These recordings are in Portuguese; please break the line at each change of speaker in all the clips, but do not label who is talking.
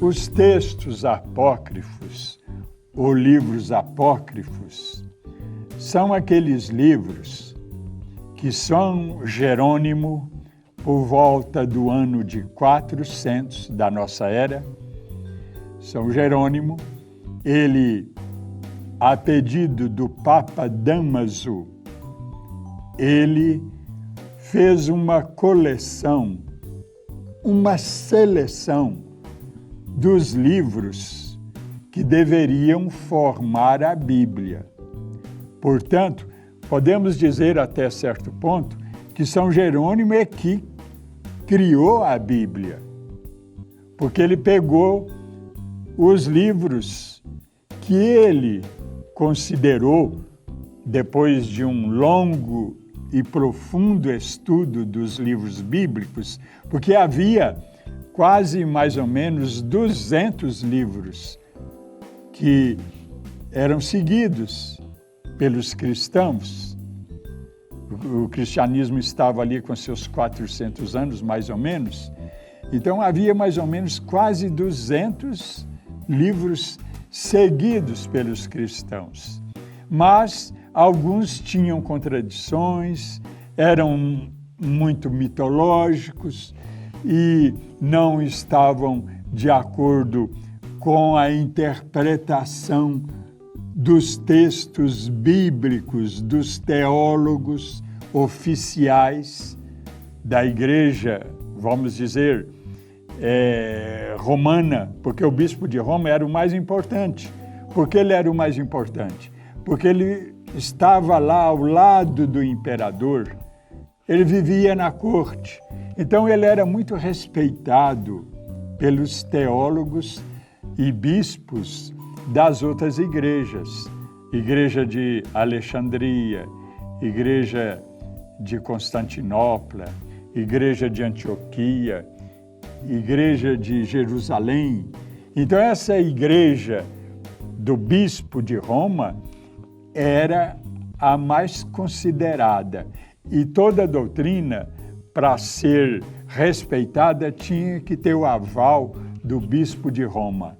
Os textos apócrifos, ou livros apócrifos, são aqueles livros que São Jerônimo, por volta do ano de 400 da nossa era, São Jerônimo, ele, a pedido do Papa Dámaso, ele fez uma coleção, uma seleção dos livros que deveriam formar a Bíblia. Portanto, podemos dizer até certo ponto que São Jerônimo é que criou a Bíblia, porque ele pegou os livros que ele considerou, depois de um longo e profundo estudo dos livros bíblicos, porque havia quase mais ou menos 200 livros que eram seguidos pelos cristãos. O cristianismo estava ali com seus 400 anos, mais ou menos. Então, havia mais ou menos quase 200 livros seguidos pelos cristãos. Mas alguns tinham contradições, eram muito mitológicos e não estavam de acordo com a interpretação dos textos bíblicos, dos teólogos oficiais da igreja, vamos dizer, romana, porque o bispo de Roma era o mais importante. Por que ele era o mais importante? Porque ele estava lá ao lado do imperador, ele vivia na corte. Então ele era muito respeitado pelos teólogos e bispos das outras igrejas. Igreja de Alexandria, Igreja de Constantinopla, Igreja de Antioquia, Igreja de Jerusalém. Então essa igreja do bispo de Roma era a mais considerada. E toda doutrina, para ser respeitada, tinha que ter o aval do bispo de Roma.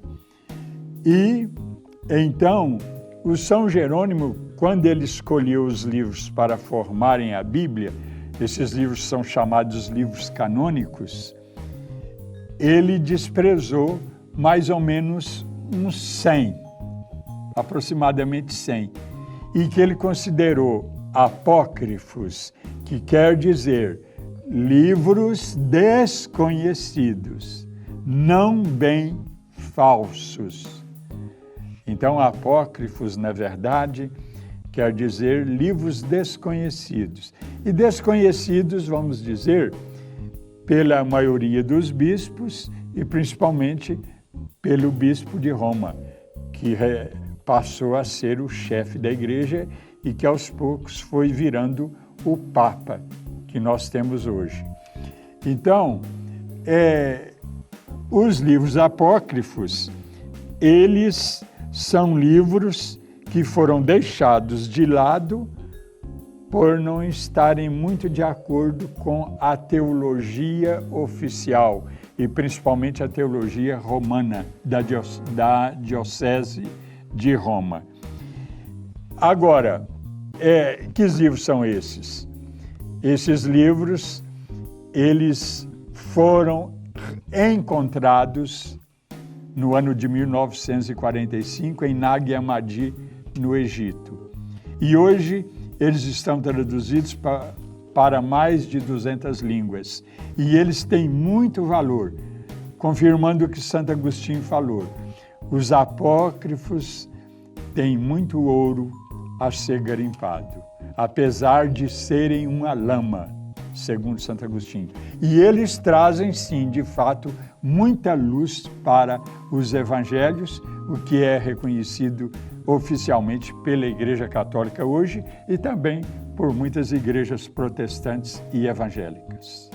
E, então, o São Jerônimo, quando ele escolheu os livros para formarem a Bíblia, esses livros são chamados livros canônicos, ele desprezou mais ou menos uns 100, aproximadamente 100, e que ele considerou apócrifos, que quer dizer livros desconhecidos, não bem falsos. Então, apócrifos, na verdade, quer dizer livros desconhecidos. E desconhecidos, vamos dizer, pela maioria dos bispos e principalmente pelo bispo de Roma, que passou a ser o chefe da igreja e que aos poucos foi virando o Papa que nós temos hoje. Então, os livros apócrifos, eles são livros que foram deixados de lado por não estarem muito de acordo com a teologia oficial e principalmente a teologia romana da Diocese de Roma. Agora, que livros são esses? Esses livros, eles foram encontrados no ano de 1945 em Nag Hammadi, no Egito. E hoje eles estão traduzidos para mais de 200 línguas. E eles têm muito valor, confirmando o que Santo Agostinho falou. Os apócrifos têm muito ouro a ser garimpado, apesar de serem uma lama, segundo Santo Agostinho. E eles trazem, sim, de fato, muita luz para os evangelhos, o que é reconhecido oficialmente pela Igreja Católica hoje e também por muitas igrejas protestantes e evangélicas.